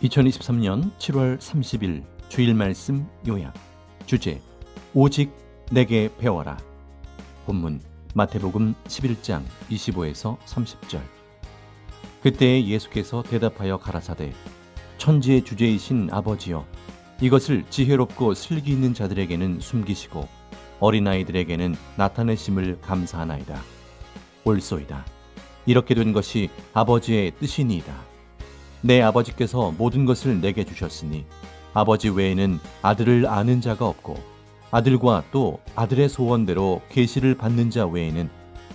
2023년 7월 30일 주일 말씀 요약. 주제: 오직 내게 배워라. 본문 마태복음 11장 25에서 30절. 그때 예수께서 대답하여 가라사대, 천지의 주제이신 아버지여, 이것을 지혜롭고 슬기 있는 자들에게는 숨기시고 어린아이들에게는 나타내심을 감사하나이다. 옳소이다. 이렇게 된 것이 아버지의 뜻이니이다. 내 아버지께서 모든 것을 내게 주셨으니 아버지 외에는 아들을 아는 자가 없고 아들과 또 아들의 소원대로 계시를 받는 자 외에는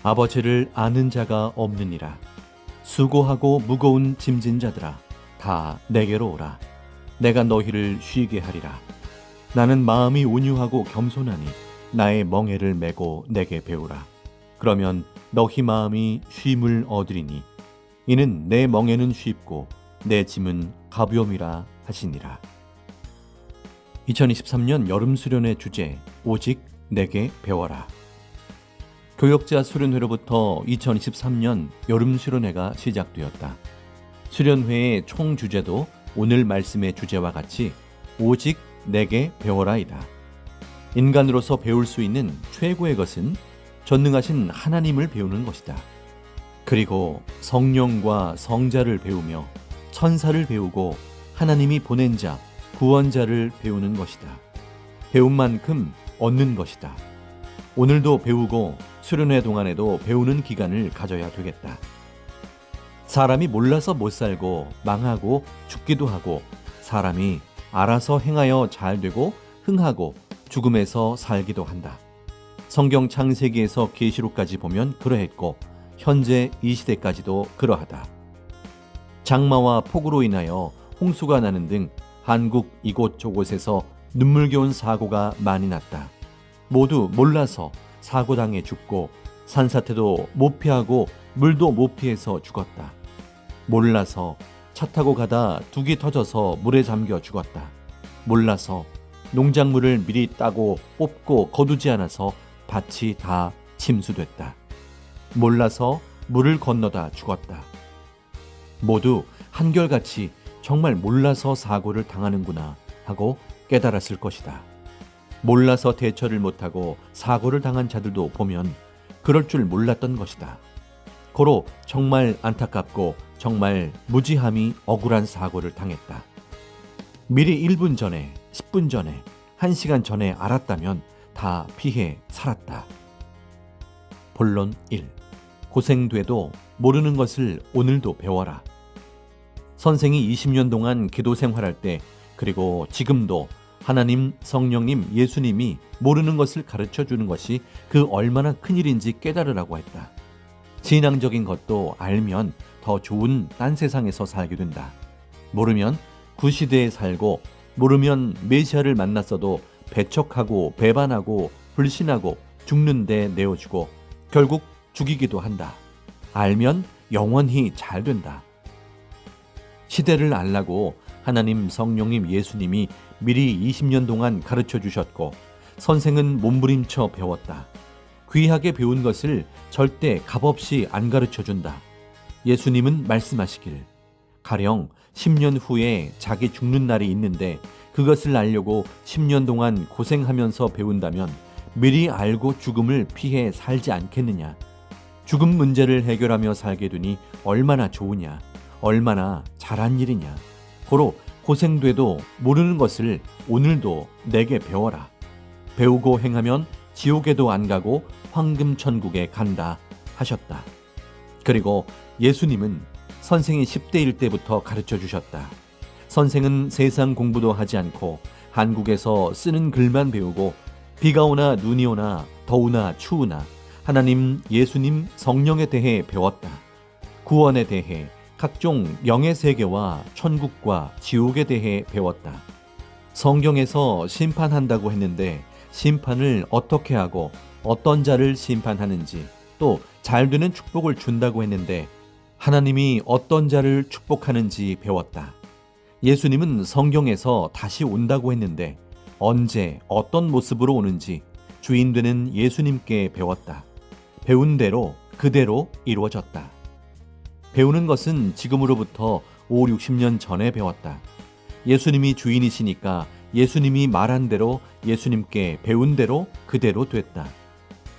아버지를 아는 자가 없느니라. 수고하고 무거운 짐진 자들아, 다 내게로 오라. 내가 너희를 쉬게 하리라. 나는 마음이 온유하고 겸손하니 나의 멍에를 메고 내게 배우라. 그러면 너희 마음이 쉼을 얻으리니 이는 내 멍에는 쉽고 내 짐은 가벼움이라 하시니라. 2023년 여름 수련회 주제: 오직 내게 배워라. 교역자 수련회로부터 2023년 여름 수련회가 시작되었다. 수련회의 총 주제도 오늘 말씀의 주제와 같이 오직 내게 배워라이다. 인간으로서 배울 수 있는 최고의 것은 전능하신 하나님을 배우는 것이다. 그리고 성령과 성자를 배우며 천사를 배우고 하나님이 보낸 자, 구원자를 배우는 것이다. 배운 만큼 얻는 것이다. 오늘도 배우고 수련회 동안에도 배우는 기간을 가져야 되겠다. 사람이 몰라서 못 살고 망하고 죽기도 하고, 사람이 알아서 행하여 잘 되고 흥하고 죽음에서 살기도 한다. 성경 창세기에서 계시록까지 보면 그러했고 현재 이 시대까지도 그러하다. 장마와 폭우로 인하여 홍수가 나는 등 한국 이곳저곳에서 눈물겨운 사고가 많이 났다. 모두 몰라서 사고당해 죽고 산사태도 못 피하고 물도 못 피해서 죽었다. 몰라서 차 타고 가다 둑이 터져서 물에 잠겨 죽었다. 몰라서 농작물을 미리 따고 뽑고 거두지 않아서 밭이 다 침수됐다. 몰라서 물을 건너다 죽었다. 모두 한결같이 정말 몰라서 사고를 당하는구나 하고 깨달았을 것이다. 몰라서 대처를 못하고 사고를 당한 자들도 보면 그럴 줄 몰랐던 것이다. 고로 정말 안타깝고 정말 무지함이 억울한 사고를 당했다. 미리 1분 전에, 10분 전에, 1시간 전에 알았다면 다 피해 살았다. 본론 1. 고생돼도 모르는 것을 오늘도 배워라. 선생이 20년 동안 기도 생활할 때, 그리고 지금도 하나님, 성령님, 예수님이 모르는 것을 가르쳐 주는 것이 그 얼마나 큰일인지 깨달으라고 했다. 신앙적인 것도 알면 더 좋은 딴 세상에서 살게 된다. 모르면 구시대에 살고, 모르면 메시아를 만났어도 배척하고 배반하고 불신하고 죽는데 내어주고 결국 죽이기도 한다. 알면 영원히 잘 된다. 시대를 알라고 하나님, 성령님, 예수님이 미리 20년 동안 가르쳐 주셨고 선생은 몸부림쳐 배웠다. 귀하게 배운 것을 절대 값없이 안 가르쳐 준다. 예수님은 말씀하시길, 가령 10년 후에 자기 죽는 날이 있는데 그것을 알려고 10년 동안 고생하면서 배운다면 미리 알고 죽음을 피해 살지 않겠느냐. 죽음 문제를 해결하며 살게 되니 얼마나 좋으냐, 얼마나 잘한 일이냐. 고로 고생돼도 모르는 것을 오늘도 내게 배워라. 배우고 행하면 지옥에도 안 가고 황금천국에 간다 하셨다. 그리고 예수님은 선생이 10대일 때부터 가르쳐 주셨다. 선생은 세상 공부도 하지 않고 한국에서 쓰는 글만 배우고 비가 오나 눈이 오나 더우나 추우나 하나님, 예수님, 성령에 대해 배웠다. 구원에 대해, 각종 영의 세계와 천국과 지옥에 대해 배웠다. 성경에서 심판한다고 했는데 심판을 어떻게 하고 어떤 자를 심판하는지, 또 잘되는 축복을 준다고 했는데 하나님이 어떤 자를 축복하는지 배웠다. 예수님은 성경에서 다시 온다고 했는데 언제 어떤 모습으로 오는지 주인 되는 예수님께 배웠다. 배운 대로 그대로 이루어졌다. 배우는 것은 지금으로부터 5, 60년 전에 배웠다. 예수님이 주인이시니까 예수님이 말한 대로, 예수님께 배운 대로 그대로 됐다.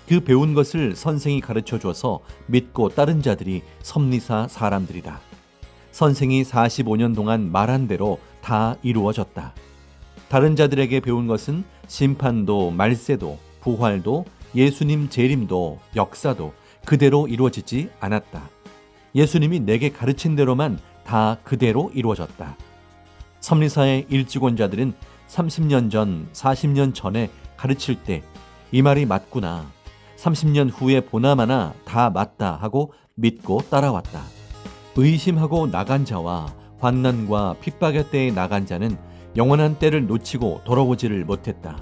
그 배운 것을 선생이 가르쳐줘서 믿고 따른 자들이 섭리사 사람들이다. 선생이 45년 동안 말한 대로 다 이루어졌다. 다른 자들에게 배운 것은 심판도, 말세도, 부활도, 예수님 재림도, 역사도 그대로 이루어지지 않았다. 예수님이 내게 가르친 대로만 다 그대로 이루어졌다. 섭리사의 일찍원자들은 30년 전, 40년 전에 가르칠 때 이 말이 맞구나, 30년 후에 보나마나 다 맞다 하고 믿고 따라왔다. 의심하고 나간 자와 환난과 핍박의 때에 나간 자는 영원한 때를 놓치고 돌아오지를 못했다.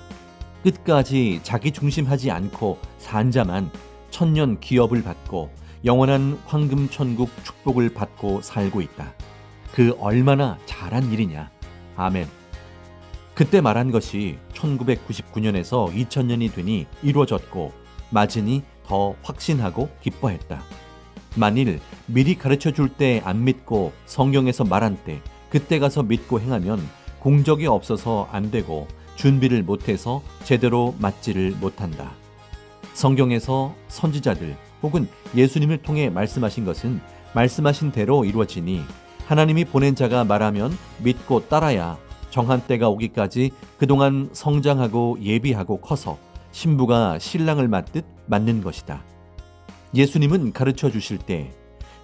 끝까지 자기 중심하지 않고 산 자만 천년 기업을 받고 영원한 황금 천국 축복을 받고 살고 있다. 그 얼마나 잘한 일이냐. 아멘. 그때 말한 것이 1999년에서 2000년이 되니 이루어졌고 맞으니 더 확신하고 기뻐했다. 만일 미리 가르쳐 줄 때 안 믿고 성경에서 말한 때 그때 가서 믿고 행하면 공적이 없어서 안 되고 준비를 못해서 제대로 맞지를 못한다. 성경에서 선지자들 혹은 예수님을 통해 말씀하신 것은 말씀하신 대로 이루어지니 하나님이 보낸 자가 말하면 믿고 따라야 정한 때가 오기까지 그동안 성장하고 예비하고 커서 신부가 신랑을 맞듯 맞는 것이다. 예수님은 가르쳐 주실 때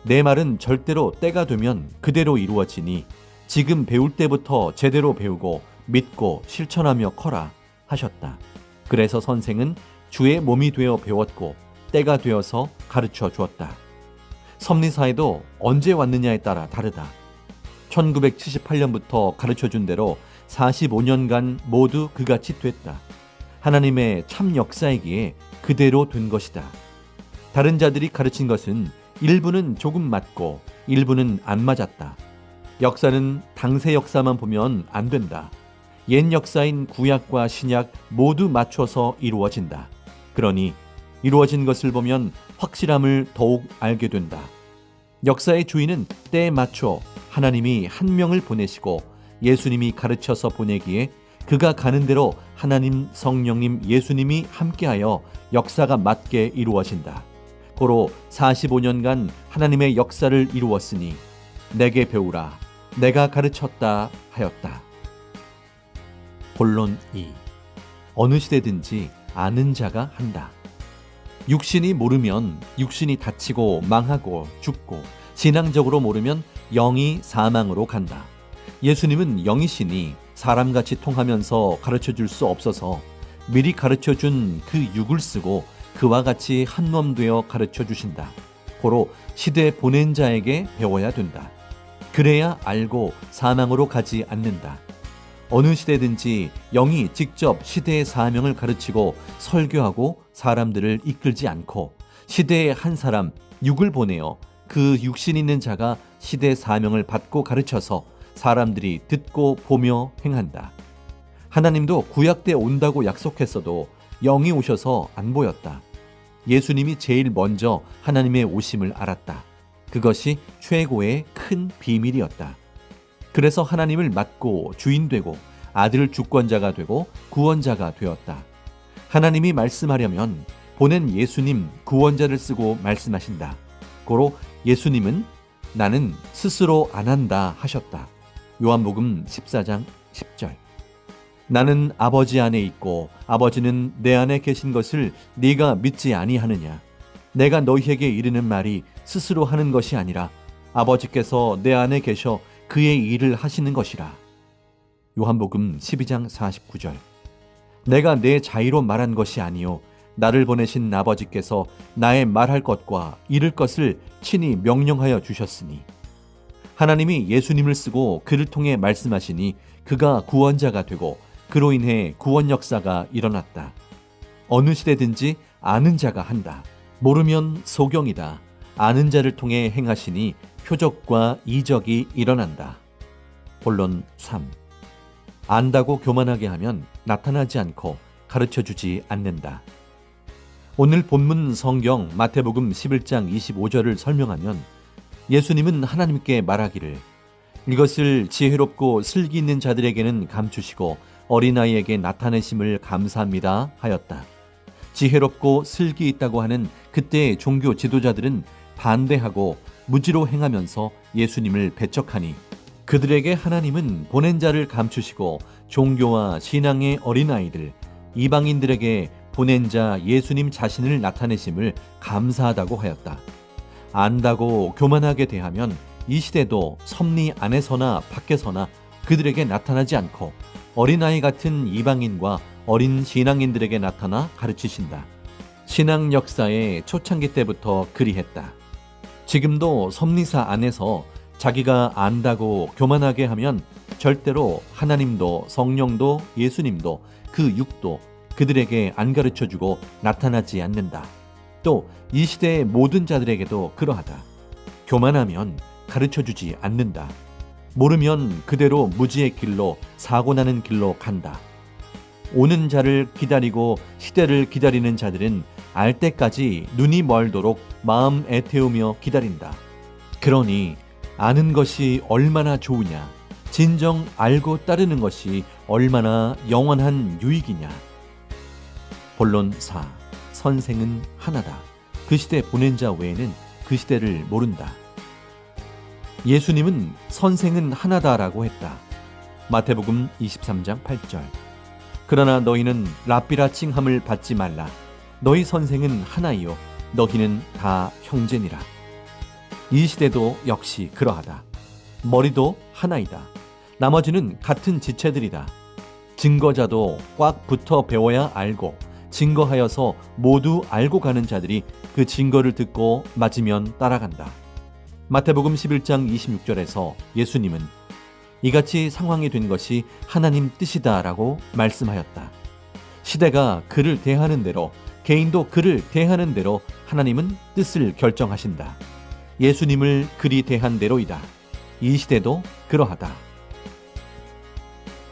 내 말은 절대로 때가 되면 그대로 이루어지니 지금 배울 때부터 제대로 배우고 믿고 실천하며 커라 하셨다. 그래서 선생은 주의 몸이 되어 배웠고 때가 되어서 가르쳐 주었다. 섭리사에도 언제 왔느냐에 따라 다르다. 1978년부터 가르쳐 준 대로 45년간 모두 그같이 됐다. 하나님의 참 역사이기에 그대로 된 것이다. 다른 자들이 가르친 것은 일부는 조금 맞고 일부는 안 맞았다. 역사는 당세 역사만 보면 안 된다. 옛 역사인 구약과 신약 모두 맞춰서 이루어진다. 그러니 이루어진 것을 보면 확실함을 더욱 알게 된다. 역사의 주인은 때에 맞춰 하나님이 한 명을 보내시고 예수님이 가르쳐서 보내기에 그가 가는 대로 하나님, 성령님, 예수님이 함께하여 역사가 맞게 이루어진다. 고로 45년간 하나님의 역사를 이루었으니 내게 배우라, 내가 가르쳤다 하였다. 본론 2. 어느 시대든지 아는 자가 한다. 육신이 모르면 육신이 다치고 망하고 죽고, 신앙적으로 모르면 영이 사망으로 간다. 예수님은 영이시니 사람같이 통하면서 가르쳐줄 수 없어서 미리 가르쳐준 그 육을 쓰고 그와 같이 한 몸 되어 가르쳐주신다. 고로 시대 보낸 자에게 배워야 된다. 그래야 알고 사망으로 가지 않는다. 어느 시대든지 영이 직접 시대의 사명을 가르치고 설교하고 사람들을 이끌지 않고 시대의 한 사람 육을 보내어 그 육신 있는 자가 시대의 사명을 받고 가르쳐서 사람들이 듣고 보며 행한다. 하나님도 구약 때 온다고 약속했어도 영이 오셔서 안 보였다. 예수님이 제일 먼저 하나님의 오심을 알았다. 그것이 최고의 큰 비밀이었다. 그래서 하나님을 맡고 주인 되고 아들 주권자가 되고 구원자가 되었다. 하나님이 말씀하려면 보낸 예수님 구원자를 쓰고 말씀하신다. 고로 예수님은 나는 스스로 안 한다 하셨다. 요한복음 14장 10절. 나는 아버지 안에 있고 아버지는 내 안에 계신 것을 네가 믿지 아니하느냐. 내가 너희에게 이르는 말이 스스로 하는 것이 아니라 아버지께서 내 안에 계셔 그의 일을 하시는 것이라. 요한복음 12장 49절. 내가 내 자의로 말한 것이 아니요 나를 보내신 아버지께서 나의 말할 것과 이를 것을 친히 명령하여 주셨으니. 하나님이 예수님을 쓰고 그를 통해 말씀하시니 그가 구원자가 되고 그로 인해 구원 역사가 일어났다. 어느 시대든지 아는 자가 한다. 모르면 소경이다. 아는 자를 통해 행하시니 표적과 이적이 일어난다. 본론 3. 안다고 교만하게 하면 나타나지 않고 가르쳐주지 않는다. 오늘 본문 성경 마태복음 11장 25절을 설명하면 예수님은 하나님께 말하기를 이것을 지혜롭고 슬기 있는 자들에게는 감추시고 어린아이에게 나타내심을 감사합니다 하였다. 지혜롭고 슬기 있다고 하는 그때의 종교 지도자들은 반대하고 무지로 행하면서 예수님을 배척하니 그들에게 하나님은 보낸 자를 감추시고 종교와 신앙의 어린아이들, 이방인들에게 보낸 자 예수님 자신을 나타내심을 감사하다고 하였다. 안다고 교만하게 대하면 이 시대도 섭리 안에서나 밖에서나 그들에게 나타나지 않고 어린아이 같은 이방인과 어린 신앙인들에게 나타나 가르치신다. 신앙 역사의 초창기 때부터 그리했다. 지금도 섭리사 안에서 자기가 안다고 교만하게 하면 절대로 하나님도 성령도 예수님도 그 육도 그들에게 안 가르쳐주고 나타나지 않는다. 또 이 시대의 모든 자들에게도 그러하다. 교만하면 가르쳐주지 않는다. 모르면 그대로 무지의 길로 사고나는 길로 간다. 오는 자를 기다리고 시대를 기다리는 자들은 알 때까지 눈이 멀도록 마음 애태우며 기다린다. 그러니 아는 것이 얼마나 좋으냐, 진정 알고 따르는 것이 얼마나 영원한 유익이냐. 본론 4. 선생은 하나다. 그 시대 보낸 자 외에는 그 시대를 모른다. 예수님은 선생은 하나다라고 했다. 마태복음 23장 8절. 그러나 너희는 랍비라 칭함을 받지 말라. 너희 선생은 하나이요 너희는 다 형제니라. 이 시대도 역시 그러하다. 머리도 하나이다. 나머지는 같은 지체들이다. 증거자도 꽉 붙어 배워야 알고 증거하여서 모두 알고 가는 자들이 그 증거를 듣고 맞으면 따라간다. 마태복음 11장 26절에서 예수님은 이같이 상황이 된 것이 하나님 뜻이다라고 말씀하였다. 시대가 그를 대하는 대로, 개인도 그를 대하는 대로 하나님은 뜻을 결정하신다. 예수님을 그리 대한 대로이다. 이 시대도 그러하다.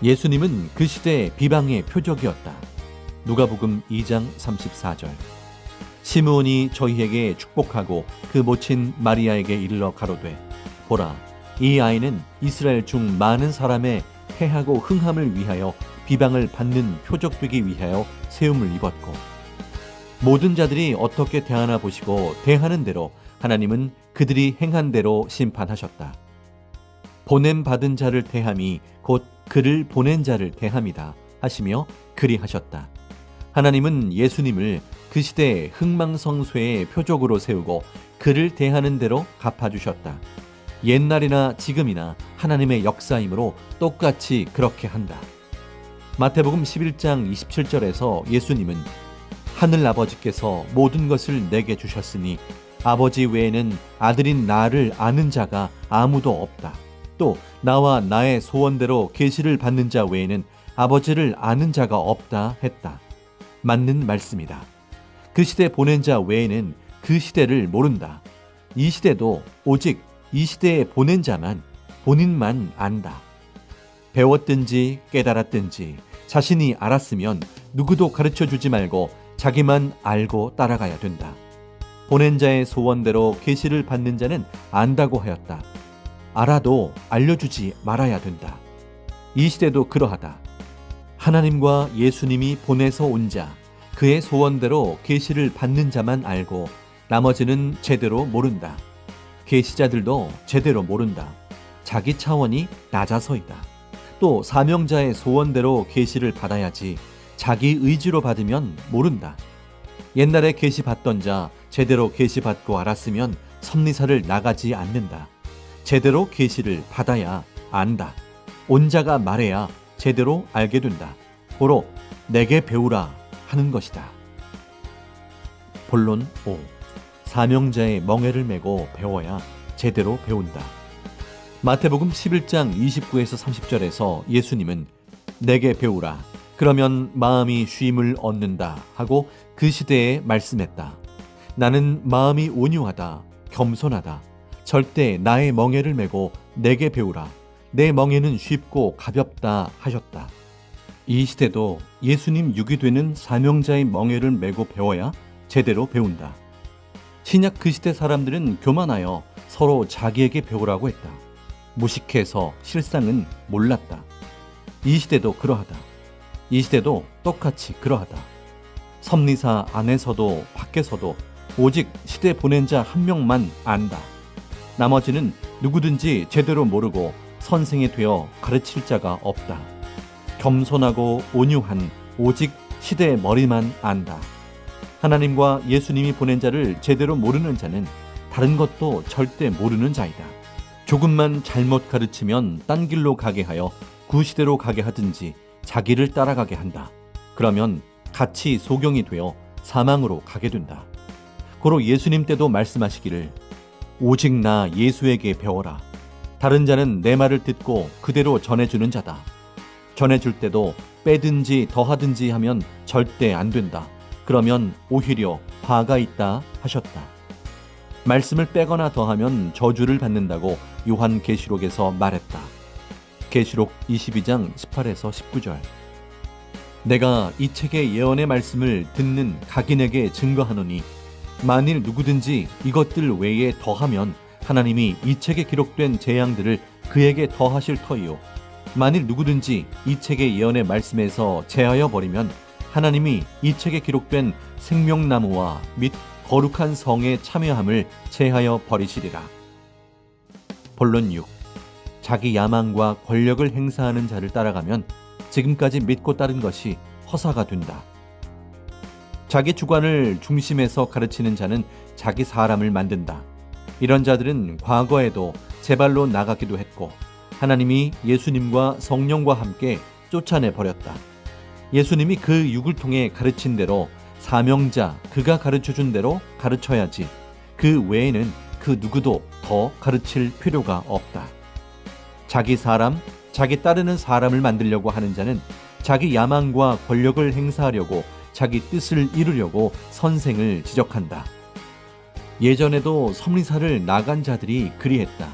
예수님은 그 시대의 비방의 표적이었다. 누가복음 2장 34절. 시므온이 저희에게 축복하고 그 모친 마리아에게 이르러 가로되 보라 이 아이는 이스라엘 중 많은 사람의 패하고 흥함을 위하여 비방을 받는 표적되기 위하여 세움을 입었고 모든 자들이 어떻게 대하나 보시고 대하는 대로 하나님은 그들이 행한 대로 심판하셨다. 보냄 받은 자를 대함이 곧 그를 보낸 자를 대함이다 하시며 그리하셨다. 하나님은 예수님을 그 시대의 흥망성쇠의 표적으로 세우고 그를 대하는 대로 갚아주셨다. 옛날이나 지금이나 하나님의 역사이므로 똑같이 그렇게 한다. 마태복음 11장 27절에서 예수님은 하늘 아버지께서 모든 것을 내게 주셨으니 아버지 외에는 아들인 나를 아는 자가 아무도 없다. 또 나와 나의 소원대로 계시를 받는 자 외에는 아버지를 아는 자가 없다 했다. 맞는 말씀이다. 그 시대 보낸 자 외에는 그 시대를 모른다. 이 시대도 오직 이 시대에 보낸 자만 본인만 안다. 배웠든지 깨달았든지 자신이 알았으면 누구도 가르쳐주지 말고 자기만 알고 따라가야 된다. 보낸 자의 소원대로 계시를 받는 자는 안다고 하였다. 알아도 알려주지 말아야 된다. 이 시대도 그러하다. 하나님과 예수님이 보내서 온 자, 그의 소원대로 계시를 받는 자만 알고 나머지는 제대로 모른다. 계시자들도 제대로 모른다. 자기 차원이 낮아서이다. 또 사명자의 소원대로 계시를 받아야지 자기 의지로 받으면 모른다. 옛날에 계시 받던 자 제대로 계시 받고 알았으면 섭리사를 나가지 않는다. 제대로 계시를 받아야 안다. 온 자가 말해야 제대로 알게 된다. 고로 내게 배우라 하는 것이다. 본론 5. 사명자의 멍에를 메고 배워야 제대로 배운다. 마태복음 11장 29에서 30절에서 예수님은 내게 배우라 그러면 마음이 쉼을 얻는다 하고 그 시대에 말씀했다. 나는 마음이 온유하다 겸손하다 절대 나의 멍에를 메고 내게 배우라 내 멍에는 쉽고 가볍다 하셨다. 이 시대도 예수님 육이 되는 사명자의 멍에를 메고 배워야 제대로 배운다. 신약 그 시대 사람들은 교만하여 서로 자기에게 배우라고 했다. 무식해서 실상은 몰랐다. 이 시대도 그러하다. 이 시대도 똑같이 그러하다. 섭리사 안에서도 밖에서도 오직 시대 보낸 자 한 명만 안다. 나머지는 누구든지 제대로 모르고 선생이 되어 가르칠 자가 없다. 겸손하고 온유한 오직 시대의 머리만 안다. 하나님과 예수님이 보낸 자를 제대로 모르는 자는 다른 것도 절대 모르는 자이다. 조금만 잘못 가르치면 딴 길로 가게 하여 구시대로 가게 하든지 자기를 따라가게 한다. 그러면 같이 소경이 되어 사망으로 가게 된다. 고로 예수님 때도 말씀하시기를 오직 나 예수에게 배워라. 다른 자는 내 말을 듣고 그대로 전해주는 자다. 전해줄 때도 빼든지 더하든지 하면 절대 안 된다. 그러면 오히려 화가 있다 하셨다. 말씀을 빼거나 더하면 저주를 받는다고 요한계시록에서 말했다. 계시록 22장 18에서 19절. 내가 이 책의 예언의 말씀을 듣는 각인에게 증거하노니 만일 누구든지 이것들 외에 더하면 하나님이 이 책에 기록된 재앙들을 그에게 더하실 터이요 만일 누구든지 이 책의 예언의 말씀에서 제하여 버리면 하나님이 이 책에 기록된 생명나무와 및 거룩한 성에 참여함을 제하여 버리시리라. 본론 6. 자기 야망과 권력을 행사하는 자를 따라가면 지금까지 믿고 따른 것이 허사가 된다. 자기 주관을 중심에서 가르치는 자는 자기 사람을 만든다. 이런 자들은 과거에도 제 발로 나가기도 했고 하나님이 예수님과 성령과 함께 쫓아내 버렸다. 예수님이 그 육을 통해 가르친 대로 사명자 그가 가르쳐준 대로 가르쳐야지 그 외에는 그 누구도 더 가르칠 필요가 없다. 자기 사람, 자기 따르는 사람을 만들려고 하는 자는 자기 야망과 권력을 행사하려고 자기 뜻을 이루려고 선생을 지적한다. 예전에도 섭리사를 나간 자들이 그리했다.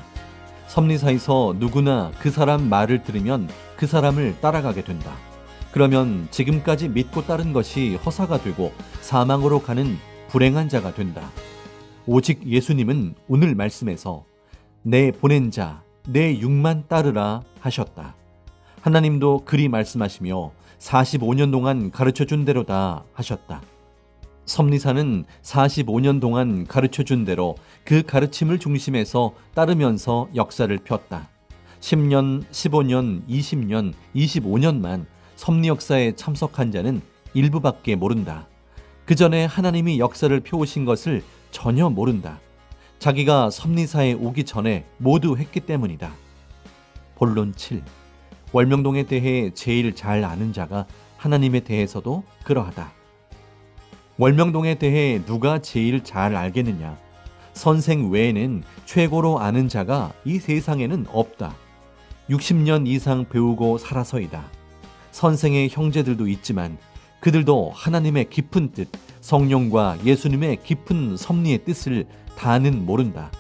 섭리사에서 누구나 그 사람 말을 들으면 그 사람을 따라가게 된다. 그러면 지금까지 믿고 따른 것이 허사가 되고 사망으로 가는 불행한 자가 된다. 오직 예수님은 오늘 말씀에서 내 보낸 자, 내 육만 따르라 하셨다. 하나님도 그리 말씀하시며 45년 동안 가르쳐준 대로다 하셨다. 섭리사는 45년 동안 가르쳐준 대로 그 가르침을 중심에서 따르면서 역사를 폈다. 10년, 15년, 20년, 25년만 섭리 역사에 참석한 자는 일부밖에 모른다. 그 전에 하나님이 역사를 펴오신 것을 전혀 모른다. 자기가 섭리사에 오기 전에 모두 했기 때문이다. 본론 7. 월명동에 대해 제일 잘 아는 자가 하나님에 대해서도 그러하다. 월명동에 대해 누가 제일 잘 알겠느냐? 선생 외에는 최고로 아는 자가 이 세상에는 없다. 60년 이상 배우고 살아서이다. 선생의 형제들도 있지만 그들도 하나님의 깊은 뜻, 성령과 예수님의 깊은 섭리의 뜻을 다는 모른다.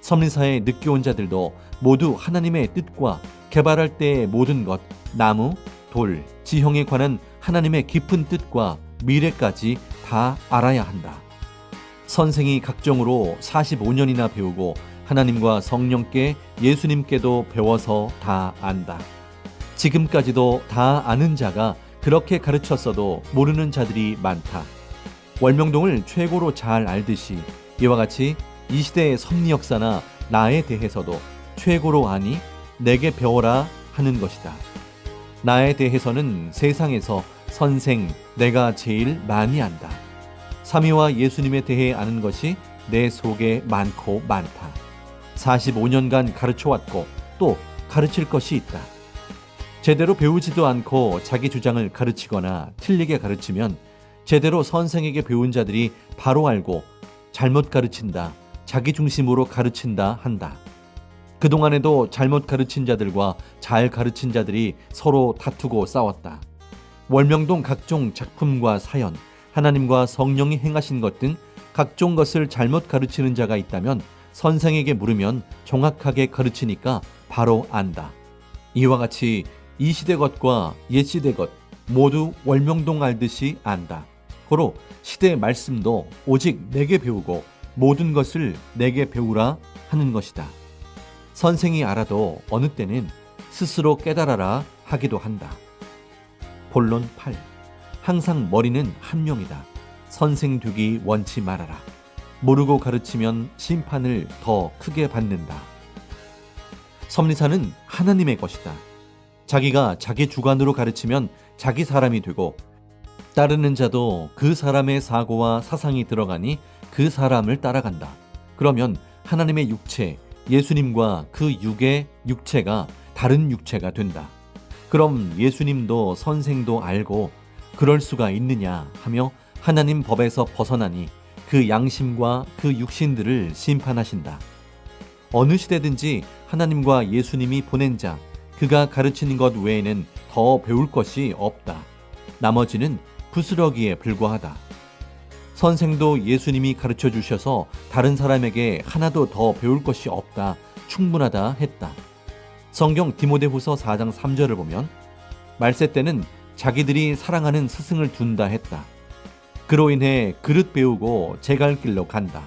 섭리사에 늦게 온 자들도 모두 하나님의 뜻과 개발할 때의 모든 것, 나무, 돌, 지형에 관한 하나님의 깊은 뜻과 미래까지 다 알아야 한다. 선생이 각종으로 45년이나 배우고 하나님과 성령께 예수님께도 배워서 다 안다. 지금까지도 다 아는 자가 그렇게 가르쳤어도 모르는 자들이 많다. 월명동을 최고로 잘 알듯이 이와 같이 이 시대의 섭리 역사나 나에 대해서도 최고로 아니 내게 배워라 하는 것이다. 나에 대해서는 세상에서 선생 내가 제일 많이 안다. 삼위와 예수님에 대해 아는 것이 내 속에 많고 많다. 45년간 가르쳐왔고 또 가르칠 것이 있다. 제대로 배우지도 않고 자기 주장을 가르치거나 틀리게 가르치면 제대로 선생에게 배운 자들이 바로 알고 잘못 가르친다, 자기 중심으로 가르친다 한다. 그동안에도 잘못 가르친 자들과 잘 가르친 자들이 서로 다투고 싸웠다. 월명동 각종 작품과 사연, 하나님과 성령이 행하신 것 등 각종 것을 잘못 가르치는 자가 있다면 선생에게 물으면 정확하게 가르치니까 바로 안다. 이와 같이 이 시대 것과 옛 시대 것 모두 월명동 알듯이 안다. 고로 시대의 말씀도 오직 내게 배우고 모든 것을 내게 배우라 하는 것이다. 선생이 알아도 어느 때는 스스로 깨달아라 하기도 한다. 본론 8. 항상 머리는 한 명이다. 선생 되기 원치 말아라. 모르고 가르치면 심판을 더 크게 받는다. 섭리사는 하나님의 것이다. 자기가 자기 주관으로 가르치면 자기 사람이 되고, 따르는 자도 그 사람의 사고와 사상이 들어가니 그 사람을 따라간다. 그러면 하나님의 육체, 예수님과 그 육의 육체가 다른 육체가 된다. 그럼 예수님도 선생도 알고 그럴 수가 있느냐 하며 하나님 법에서 벗어나니 그 양심과 그 육신들을 심판하신다. 어느 시대든지 하나님과 예수님이 보낸 자, 그가 가르치는 것 외에는 더 배울 것이 없다. 나머지는 부스러기에 불과하다. 선생도 예수님이 가르쳐 주셔서 다른 사람에게 하나도 더 배울 것이 없다. 충분하다 했다. 성경 디모데후서 4장 3절을 보면 말세 때는 자기들이 사랑하는 스승을 둔다 했다. 그로 인해 그릇 배우고 제갈 길로 간다.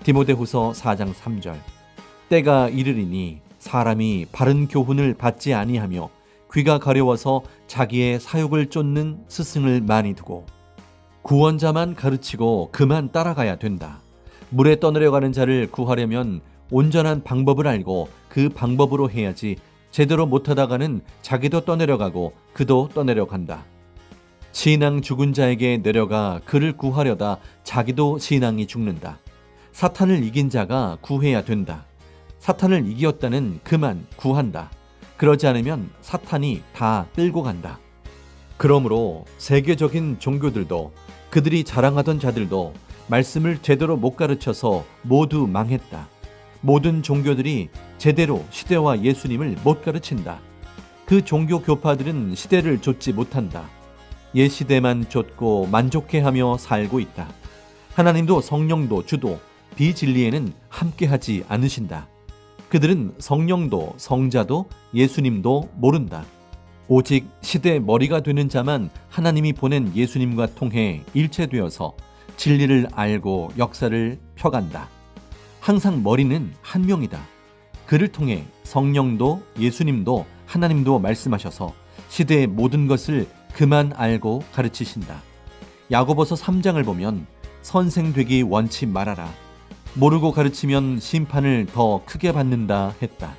디모데후서 4장 3절. 때가 이르리니 사람이 바른 교훈을 받지 아니하며 귀가 가려워서 자기의 사욕을 쫓는 스승을 많이 두고 구원자만 가르치고 그만 따라가야 된다. 물에 떠내려가는 자를 구하려면 온전한 방법을 알고 그 방법으로 해야지 제대로 못하다가는 자기도 떠내려가고 그도 떠내려간다. 신앙 죽은 자에게 내려가 그를 구하려다 자기도 신앙이 죽는다. 사탄을 이긴 자가 구해야 된다. 사탄을 이겼다는 그만 구한다. 그러지 않으면 사탄이 다 끌고 간다. 그러므로 세계적인 종교들도 그들이 자랑하던 자들도 말씀을 제대로 못 가르쳐서 모두 망했다. 모든 종교들이 제대로 시대와 예수님을 못 가르친다. 그 종교 교파들은 시대를 좇지 못한다. 옛 시대만 좇고 만족해하며 살고 있다. 하나님도 성령도 주도 비진리에는 함께하지 않으신다. 그들은 성령도 성자도 예수님도 모른다. 오직 시대 머리가 되는 자만 하나님이 보낸 예수님과 통해 일체되어서 진리를 알고 역사를 펴간다. 항상 머리는 한 명이다. 그를 통해 성령도 예수님도 하나님도 말씀하셔서 시대의 모든 것을 그만 알고 가르치신다. 야고보서 3장을 보면 선생 되기 원치 말아라. 모르고 가르치면 심판을 더 크게 받는다 했다.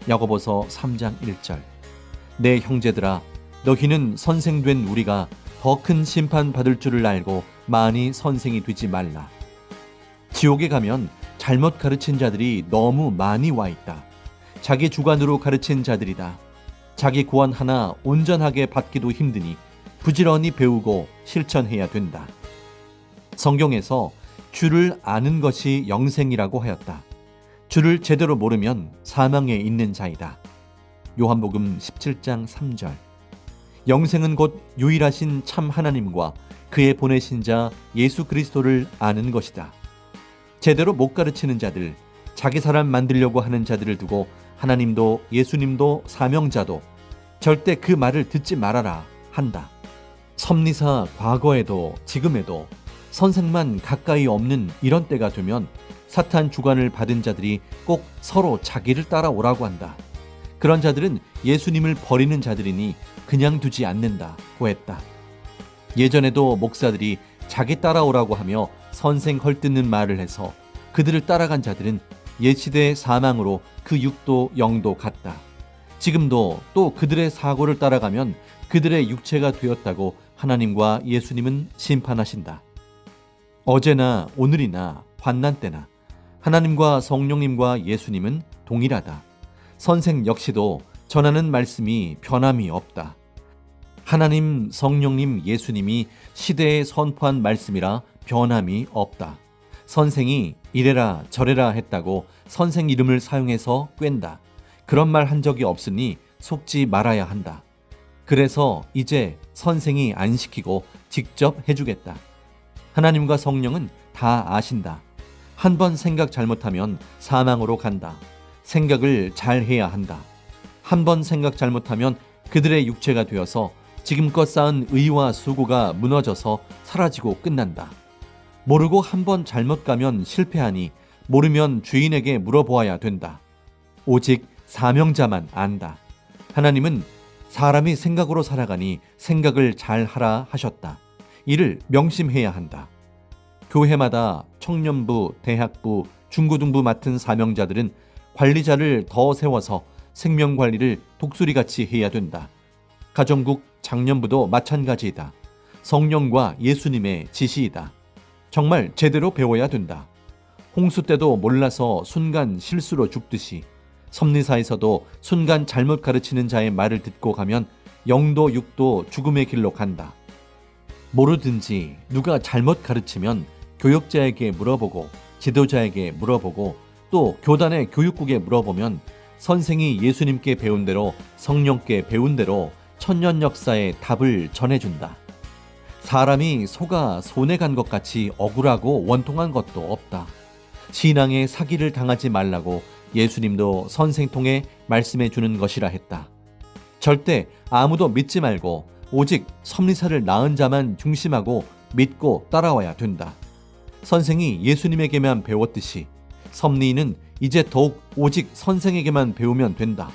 야고보서 3장 1절. 내 형제들아, 너희는 선생된 우리가 더 큰 심판 받을 줄을 알고 많이 선생이 되지 말라. 지옥에 가면 잘못 가르친 자들이 너무 많이 와 있다. 자기 주관으로 가르친 자들이다. 자기 고안 하나 온전하게 받기도 힘드니 부지런히 배우고 실천해야 된다. 성경에서 주를 아는 것이 영생이라고 하였다. 주를 제대로 모르면 사망에 있는 자이다. 요한복음 17장 3절. 영생은 곧 유일하신 참 하나님과 그의 보내신 자 예수 그리스도를 아는 것이다. 제대로 못 가르치는 자들, 자기 사람 만들려고 하는 자들을 두고 하나님도 예수님도 사명자도 절대 그 말을 듣지 말아라 한다. 섭리사 과거에도 지금에도 선생만 가까이 없는 이런 때가 되면 사탄 주관을 받은 자들이 꼭 서로 자기를 따라오라고 한다. 그런 자들은 예수님을 버리는 자들이니 그냥 두지 않는다고 했다. 예전에도 목사들이 자기 따라오라고 하며 선생 헐뜯는 말을 해서 그들을 따라간 자들은 옛시대의 사망으로 그 육도 영도 갔다. 지금도 또 그들의 사고를 따라가면 그들의 육체가 되었다고 하나님과 예수님은 심판하신다. 어제나 오늘이나 환난 때나 하나님과 성령님과 예수님은 동일하다. 선생 역시도 전하는 말씀이 변함이 없다. 하나님, 성령님, 예수님이 시대에 선포한 말씀이라 변함이 없다. 선생이 이래라 저래라 했다고 선생 이름을 사용해서 꿰다. 그런 말 한 적이 없으니 속지 말아야 한다. 그래서 이제 선생이 안 시키고 직접 해주겠다. 하나님과 성령은 다 아신다. 한 번 생각 잘못하면 사망으로 간다. 생각을 잘 해야 한다. 한 번 생각 잘못하면 그들의 육체가 되어서 지금껏 쌓은 의와 수고가 무너져서 사라지고 끝난다. 모르고 한 번 잘못 가면 실패하니 모르면 주인에게 물어보아야 된다. 오직 사명자만 안다. 하나님은 사람이 생각으로 살아가니 생각을 잘 하라 하셨다. 이를 명심해야 한다. 교회마다 청년부, 대학부, 중고등부 맡은 사명자들은 관리자를 더 세워서 생명관리를 독수리같이 해야 된다. 가정국 장년부도 마찬가지이다. 성령과 예수님의 지시이다. 정말 제대로 배워야 된다. 홍수 때도 몰라서 순간 실수로 죽듯이 섭리사에서도 순간 잘못 가르치는 자의 말을 듣고 가면 영도 육도 죽음의 길로 간다. 모르든지 누가 잘못 가르치면 교역자에게 물어보고 지도자에게 물어보고 또 교단의 교육국에 물어보면 선생이 예수님께 배운 대로 성령께 배운 대로 천년 역사의 답을 전해준다. 사람이 속아 손해 간 것 같이 억울하고 원통한 것도 없다. 신앙의 사기를 당하지 말라고 예수님도 선생 통해 말씀해 주는 것이라 했다. 절대 아무도 믿지 말고 오직 섭리사를 낳은 자만 중심하고 믿고 따라와야 된다. 선생이 예수님에게만 배웠듯이 섭리는 이제 더욱 오직 선생에게만 배우면 된다.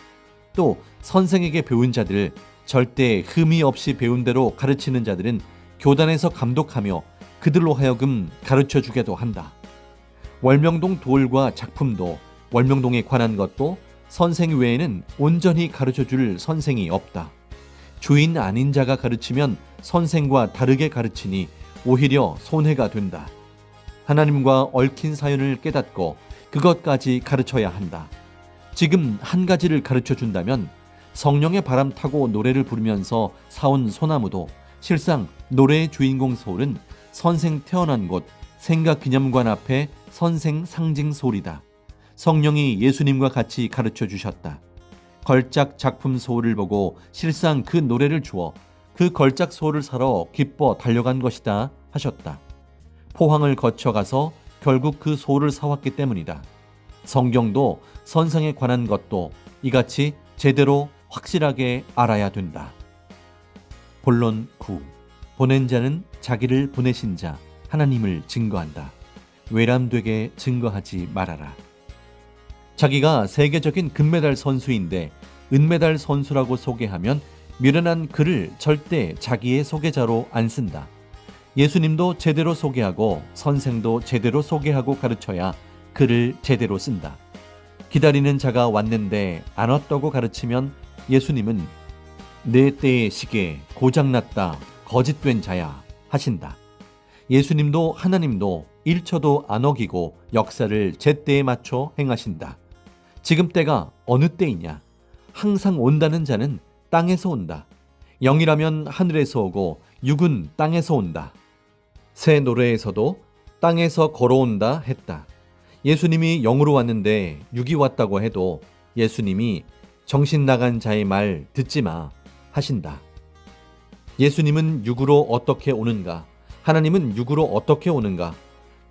또 선생에게 배운 자들, 절대 흠이 없이 배운 대로 가르치는 자들은 교단에서 감독하며 그들로 하여금 가르쳐 주게도 한다. 월명동 돌과 작품도 월명동에 관한 것도 선생 외에는 온전히 가르쳐 줄 선생이 없다. 주인 아닌 자가 가르치면 선생과 다르게 가르치니 오히려 손해가 된다. 하나님과 얽힌 사연을 깨닫고 그것까지 가르쳐야 한다. 지금 한 가지를 가르쳐 준다면 성령의 바람 타고 노래를 부르면서 사온 소나무도 실상 노래의 주인공 소울은 선생 태어난 곳 생각기념관 앞에 선생 상징 소울이다. 성령이 예수님과 같이 가르쳐 주셨다. 걸작 작품 소울을 보고 실상 그 노래를 주어 그 걸작 소울을 사러 기뻐 달려간 것이다 하셨다. 포항을 거쳐가서 결국 그 소울을 사왔기 때문이다. 성경도 선생에 관한 것도 이같이 제대로 확실하게 알아야 된다. 본론 9. 보낸 자는 자기를 보내신 자 하나님을 증거한다. 외람되게 증거하지 말아라. 자기가 세계적인 금메달 선수인데 은메달 선수라고 소개하면 미련한 그를 절대 자기의 소개자로 안 쓴다. 예수님도 제대로 소개하고 선생도 제대로 소개하고 가르쳐야 그를 제대로 쓴다. 기다리는 자가 왔는데 안 왔다고 가르치면 예수님은 내 때의 시계 고장났다 거짓된 자야 하신다. 예수님도 하나님도 1초도 안 어기고 역사를 제때에 맞춰 행하신다. 지금 때가 어느 때이냐? 항상 온다는 자는 땅에서 온다. 영이라면 하늘에서 오고 육은 땅에서 온다. 새 노래에서도 땅에서 걸어온다 했다. 예수님이 영으로 왔는데 육이 왔다고 해도 예수님이 정신 나간 자의 말 듣지 마 하신다. 예수님은 육으로 어떻게 오는가? 하나님은 육으로 어떻게 오는가?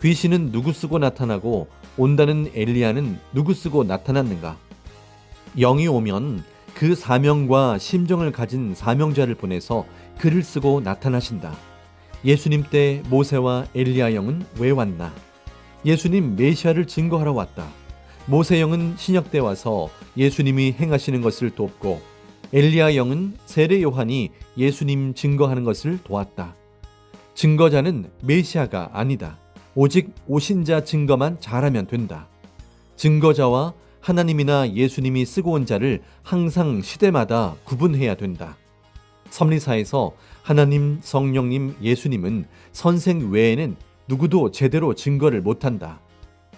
귀신은 누구 쓰고 나타나고 온다는 엘리야는 누구 쓰고 나타났는가? 영이 오면 그 사명과 심정을 가진 사명자를 보내서 글을 쓰고 나타나신다. 예수님 때 모세와 엘리야 영은 왜 왔나? 예수님 메시아를 증거하러 왔다. 모세 영은 신약 때 와서 예수님이 행하시는 것을 돕고 엘리야 영은 세례 요한이 예수님 증거하는 것을 도왔다. 증거자는 메시아가 아니다. 오직 오신 자 증거만 잘하면 된다. 증거자와 하나님이나 예수님이 쓰고 온 자를 항상 시대마다 구분해야 된다. 섭리사에서 하나님, 성령님, 예수님은 선생 외에는 누구도 제대로 증거를 못한다.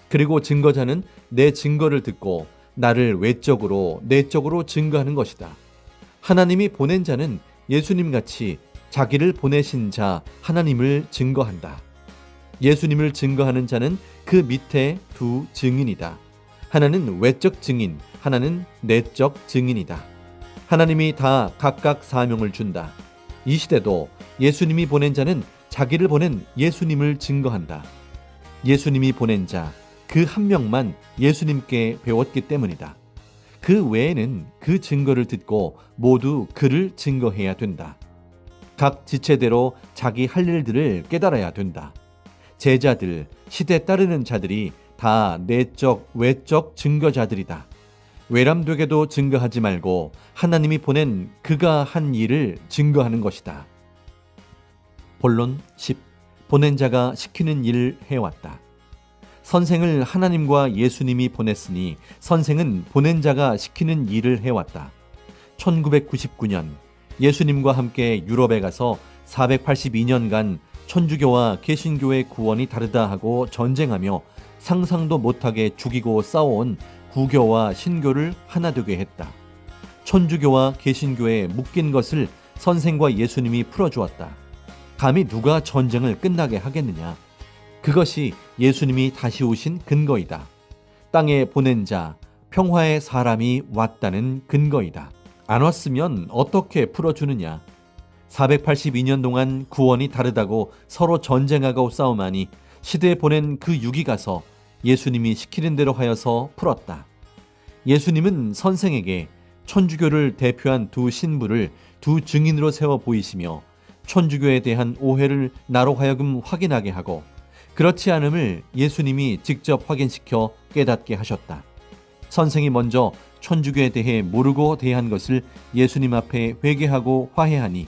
그리고 증거자는 내 증거를 듣고 나를 외적으로 내적으로 증거하는 것이다. 하나님이 보낸 자는 예수님같이 자기를 보내신 자 하나님을 증거한다. 예수님을 증거하는 자는 그 밑에 두 증인이다. 하나는 외적 증인, 하나는 내적 증인이다. 하나님이 다 각각 사명을 준다. 이 시대도 예수님이 보낸 자는 자기를 보낸 예수님을 증거한다. 예수님이 보낸 자, 그 한 명만 예수님께 배웠기 때문이다. 그 외에는 그 증거를 듣고 모두 그를 증거해야 된다. 각 지체대로 자기 할 일들을 깨달아야 된다. 제자들, 시대 따르는 자들이 다 내적, 외적 증거자들이다. 외람되게도 증거하지 말고 하나님이 보낸 그가 한 일을 증거하는 것이다. 본론 10. 보낸 자가 시키는 일을 해왔다. 선생을 하나님과 예수님이 보냈으니 선생은 보낸 자가 시키는 일을 해왔다. 1999년 예수님과 함께 유럽에 가서 482년간 천주교와 개신교의 구원이 다르다 하고 전쟁하며 상상도 못하게 죽이고 싸워온 구교와 신교를 하나 되게 했다. 천주교와 개신교에 묶인 것을 선생과 예수님이 풀어주었다. 감히 누가 전쟁을 끝나게 하겠느냐? 그것이 예수님이 다시 오신 근거이다. 땅에 보낸 자, 평화의 사람이 왔다는 근거이다. 안 왔으면 어떻게 풀어주느냐? 482년 동안 구원이 다르다고 서로 전쟁하고 싸움하니 시대에 보낸 그 육이 가서 예수님이 시키는 대로 하여서 풀었다. 예수님은 선생에게 천주교를 대표한 두 신부를 두 증인으로 세워 보이시며 천주교에 대한 오해를 나로 하여금 확인하게 하고 그렇지 않음을 예수님이 직접 확인시켜 깨닫게 하셨다. 선생이 먼저 천주교에 대해 모르고 대한 것을 예수님 앞에 회개하고 화해하니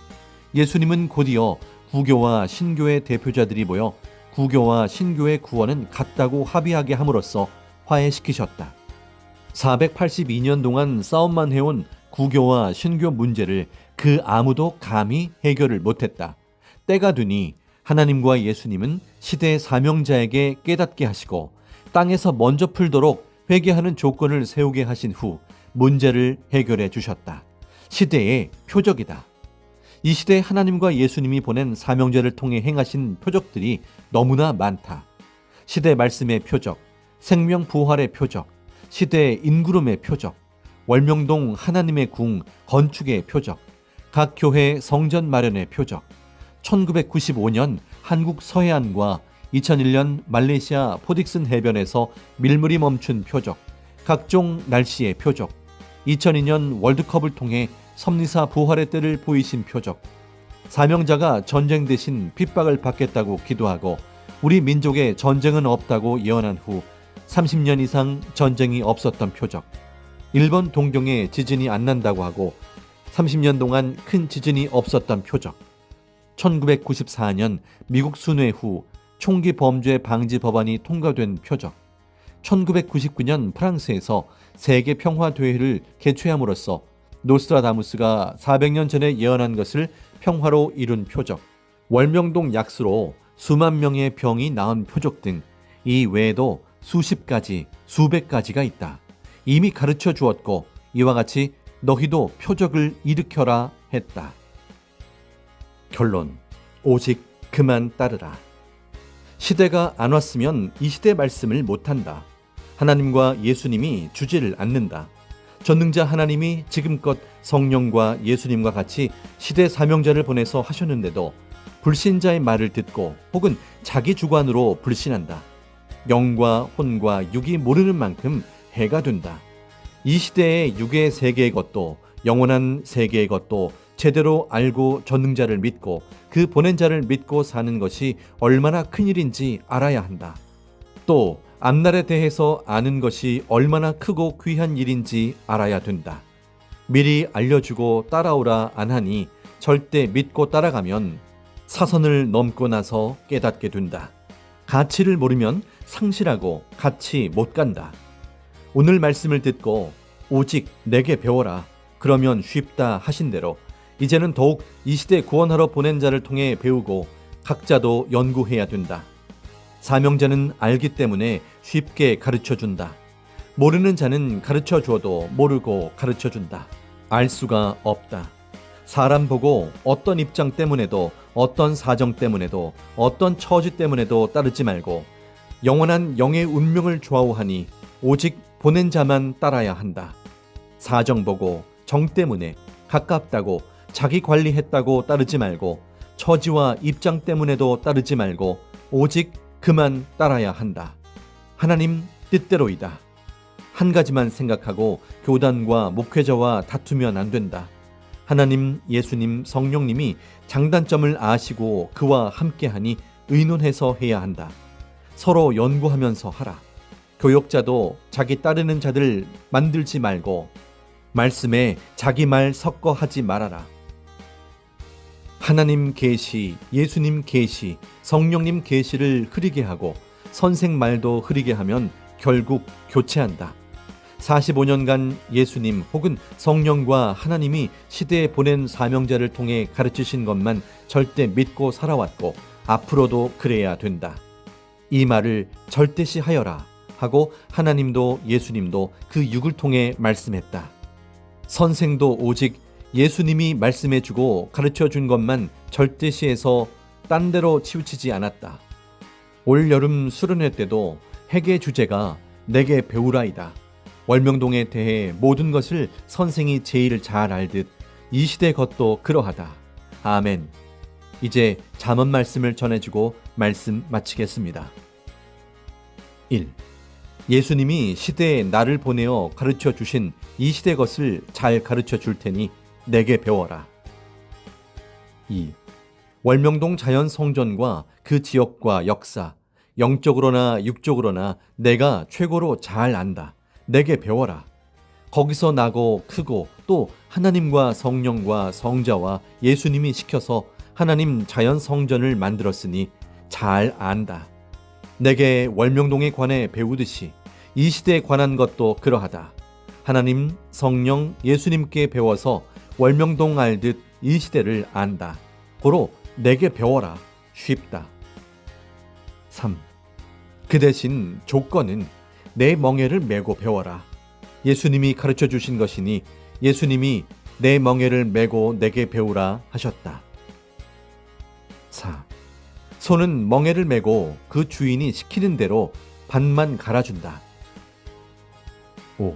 예수님은 곧이어 구교와 신교의 대표자들이 모여 구교와 신교의 구원은 같다고 합의하게 함으로써 화해시키셨다. 482년 동안 싸움만 해온 구교와 신교 문제를 그 아무도 감히 해결을 못했다. 때가 되니 하나님과 예수님은 시대의 사명자에게 깨닫게 하시고 땅에서 먼저 풀도록 회개하는 조건을 세우게 하신 후 문제를 해결해 주셨다. 시대의 표적이다. 이 시대에 하나님과 예수님이 보낸 사명자를 통해 행하신 표적들이 너무나 많다. 시대 말씀의 표적, 생명 부활의 표적, 시대의 인구름의 표적, 월명동 하나님의 궁 건축의 표적, 각 교회 성전 마련의 표적, 1995년 한국 서해안과 2001년 말레이시아 포딕슨 해변에서 밀물이 멈춘 표적, 각종 날씨의 표적, 2002년 월드컵을 통해 섭리사 부활의 때를 보이신 표적, 사명자가 전쟁 대신 핍박을 받겠다고 기도하고 우리 민족에 전쟁은 없다고 예언한 후 30년 이상 전쟁이 없었던 표적, 일본 동경에 지진이 안 난다고 하고 30년 동안 큰 지진이 없었던 표적, 1994년 미국 순회 후 총기 범죄 방지 법안이 통과된 표적, 1999년 프랑스에서 세계 평화 대회를 개최함으로써 노스트라다무스가 400년 전에 예언한 것을 평화로 이룬 표적, 월명동 약수로 수만 명의 병이 나은 표적 등 이 외에도 수십 가지, 수백 가지가 있다. 이미 가르쳐 주었고 이와 같이 너희도 표적을 일으켜라 했다. 결론, 오직 그만 따르라. 시대가 안 왔으면 이 시대 말씀을 못한다. 하나님과 예수님이 주지를 않는다. 전능자 하나님이 지금껏 성령과 예수님과 같이 시대 사명자를 보내서 하셨는데도 불신자의 말을 듣고 혹은 자기 주관으로 불신한다. 영과 혼과 육이 모르는 만큼 해가 된다. 이 시대의 육의 세계의 것도 영원한 세계의 것도 제대로 알고 전능자를 믿고 그 보낸 자를 믿고 사는 것이 얼마나 큰일인지 알아야 한다. 또 앞날에 대해서 아는 것이 얼마나 크고 귀한 일인지 알아야 된다. 미리 알려주고 따라오라 안 하니 절대 믿고 따라가면 사선을 넘고 나서 깨닫게 된다. 가치를 모르면 상실하고 같이 못 간다. 오늘 말씀을 듣고 오직 내게 배워라. 그러면 쉽다 하신 대로 이제는 더욱 이 시대 구원하러 보낸 자를 통해 배우고 각자도 연구해야 된다. 사명자는 알기 때문에 쉽게 가르쳐준다. 모르는 자는 가르쳐줘도 모르고 가르쳐준다. 알 수가 없다. 사람 보고 어떤 입장 때문에도 어떤 사정 때문에도 어떤 처지 때문에도 따르지 말고 영원한 영의 운명을 좌우하니 오직 보낸 자만 따라야 한다. 사정 보고 정 때문에 가깝다고 자기 관리했다고 따르지 말고 처지와 입장 때문에도 따르지 말고 오직 그만 따라야 한다. 하나님 뜻대로이다. 한 가지만 생각하고 교단과 목회자와 다투면 안 된다. 하나님, 예수님, 성령님이 장단점을 아시고 그와 함께하니 의논해서 해야 한다. 서로 연구하면서 하라. 교역자도 자기 따르는 자들 만들지 말고 말씀에 자기 말 섞어 하지 말아라. 하나님 계시, 예수님 계시, 성령님 계시를 흐리게 하고 선생 말도 흐리게 하면 결국 교체한다. 45년간 예수님 혹은 성령과 하나님이 시대에 보낸 사명자를 통해 가르치신 것만 절대 믿고 살아왔고 앞으로도 그래야 된다. 이 말을 절대시 하여라 하고 하나님도 예수님도 그 육을 통해 말씀했다. 선생도 오직 예수님이 말씀해주고 가르쳐준 것만 절대시해서 딴 데로 치우치지 않았다. 올 여름 수련회 때도 회개 주제가 내게 배우라이다. 월명동에 대해 모든 것을 선생이 제일 잘 알듯 이 시대 것도 그러하다. 아멘. 이제 잠언 말씀을 전해주고 말씀 마치겠습니다. 1. 예수님이 시대에 나를 보내어 가르쳐 주신 이 시대 것을 잘 가르쳐 줄 테니 내게 배워라. 2. 월명동 자연성전과 그 지역과 역사, 영적으로나 육적으로나 내가 최고로 잘 안다. 내게 배워라. 거기서 나고 크고 또 하나님과 성령과 성자와 예수님이 시켜서 하나님 자연성전을 만들었으니 잘 안다. 내게 월명동에 관해 배우듯이 이 시대에 관한 것도 그러하다. 하나님, 성령, 예수님께 배워서 월명동 알듯 이 시대를 안다. 고로 내게 배워라. 쉽다. 3. 그 대신 조건은 내 멍에를 메고 배워라. 예수님이 가르쳐 주신 것이니 예수님이 내 멍에를 메고 내게 배우라 하셨다. 4. 소는 멍에를 메고 그 주인이 시키는 대로 반만 갈아준다. 5.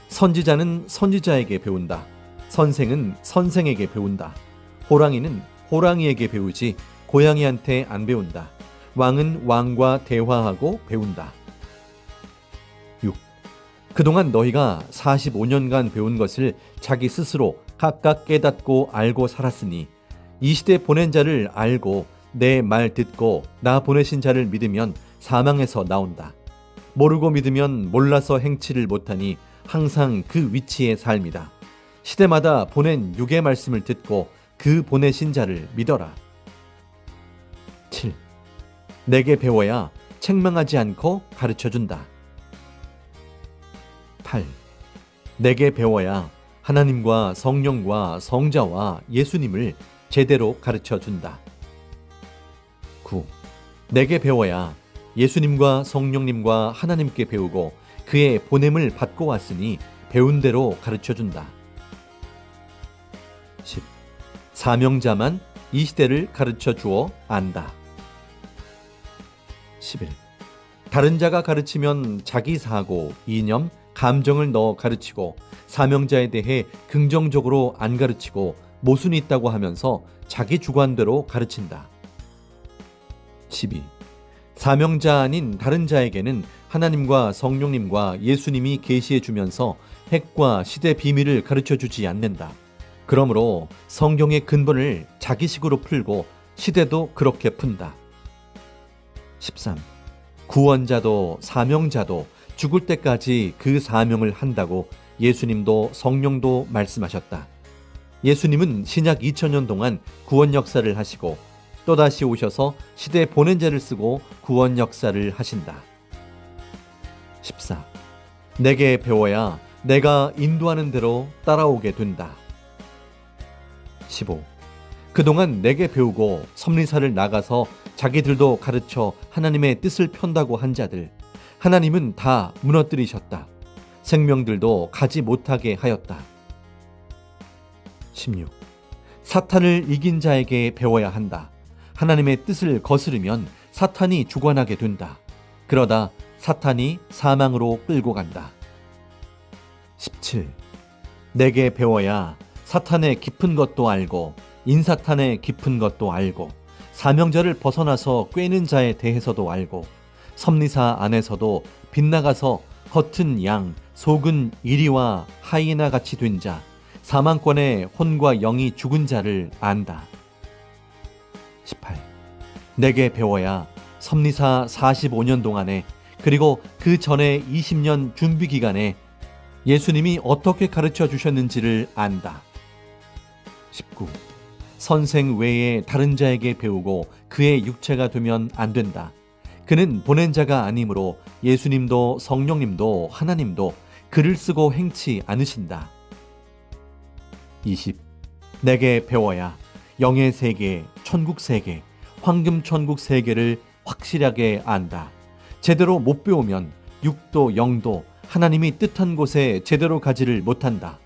선지자는 선지자에게 배운다. 선생은 선생에게 배운다. 호랑이는 호랑이에게 배우지 고양이한테 안 배운다. 왕은 왕과 대화하고 배운다. 6. 그동안 너희가 45년간 배운 것을 자기 스스로 각각 깨닫고 알고 살았으니 이 시대 보낸 자를 알고 내 말 듣고 나 보내신 자를 믿으면 사망에서 나온다. 모르고 믿으면 몰라서 행치를 못하니 항상 그 위치의 삶이다. 시대마다 보낸 육의 말씀을 듣고 그 보내신 자를 믿어라. 7. 내게 배워야 책망하지 않고 가르쳐준다. 8. 내게 배워야 하나님과 성령과 성자와 예수님을 제대로 가르쳐준다. 9. 내게 배워야 예수님과 성령님과 하나님께 배우고 그의 보냄을 받고 왔으니 배운 대로 가르쳐준다. 10. 사명자만 이 시대를 가르쳐 주어 안다. 11. 다른 자가 가르치면 자기 사고, 이념, 감정을 넣어 가르치고 사명자에 대해 긍정적으로 안 가르치고 모순이 있다고 하면서 자기 주관대로 가르친다. 12. 사명자 아닌 다른 자에게는 하나님과 성령님과 예수님이 계시해 주면서 핵과 시대 비밀을 가르쳐 주지 않는다. 그러므로 성경의 근본을 자기식으로 풀고 시대도 그렇게 푼다. 13. 구원자도 사명자도 죽을 때까지 그 사명을 한다고 예수님도 성령도 말씀하셨다. 예수님은 신약 2000년 동안 구원 역사를 하시고 또다시 오셔서 시대에 보낸 자를 쓰고 구원 역사를 하신다. 14. 내게 배워야 내가 인도하는 대로 따라오게 된다. 15. 그동안 내게 배우고 섭리사를 나가서 자기들도 가르쳐 하나님의 뜻을 편다고 한 자들, 하나님은 다 무너뜨리셨다. 생명들도 가지 못하게 하였다. 16. 사탄을 이긴 자에게 배워야 한다. 하나님의 뜻을 거스르면 사탄이 주관하게 된다. 그러다 사탄이 사망으로 끌고 간다. 17. 내게 배워야 사탄의 깊은 것도 알고 인사탄의 깊은 것도 알고 사명자를 벗어나서 꿰는 자에 대해서도 알고 섭리사 안에서도 빗나가서 겉은 양 속은 이리와 하이에나 같이 된 자 사망권의 혼과 영이 죽은 자를 안다. 18. 내게 배워야 섭리사 45년 동안에 그리고 그 전에 20년 준비 기간에 예수님이 어떻게 가르쳐 주셨는지를 안다. 19. 선생 외에 다른 자에게 배우고 그의 육체가 되면 안 된다. 그는 보낸 자가 아니므로 예수님도 성령님도 하나님도 글을 쓰고 행치 않으신다. 20. 내게 배워야 영의 세계, 천국 세계, 황금 천국 세계를 확실하게 안다. 제대로 못 배우면 육도 영도 하나님이 뜻한 곳에 제대로 가지를 못한다.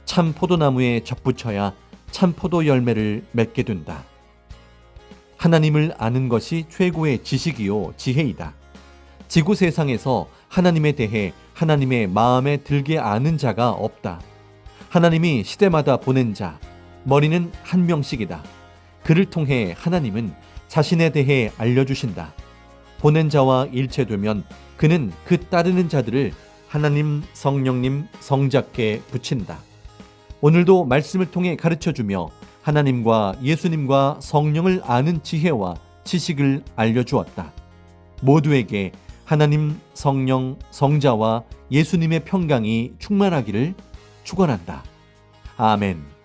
참 포도나무에 접붙여야 참 포도 열매를 맺게 된다. 하나님을 아는 것이 최고의 지식이요 지혜이다. 지구 세상에서 하나님에 대해 하나님의 마음에 들게 아는 자가 없다. 하나님이 시대마다 보낸 자, 머리는 한 명씩이다. 그를 통해 하나님은 자신에 대해 알려주신다. 보낸 자와 일체되면 그는 그 따르는 자들을 하나님, 성령님, 성자께 붙인다. 오늘도 말씀을 통해 가르쳐주며 하나님과 예수님과 성령을 아는 지혜와 지식을 알려주었다. 모두에게 하나님, 성령, 성자와 예수님의 평강이 충만하기를 축원한다. 아멘.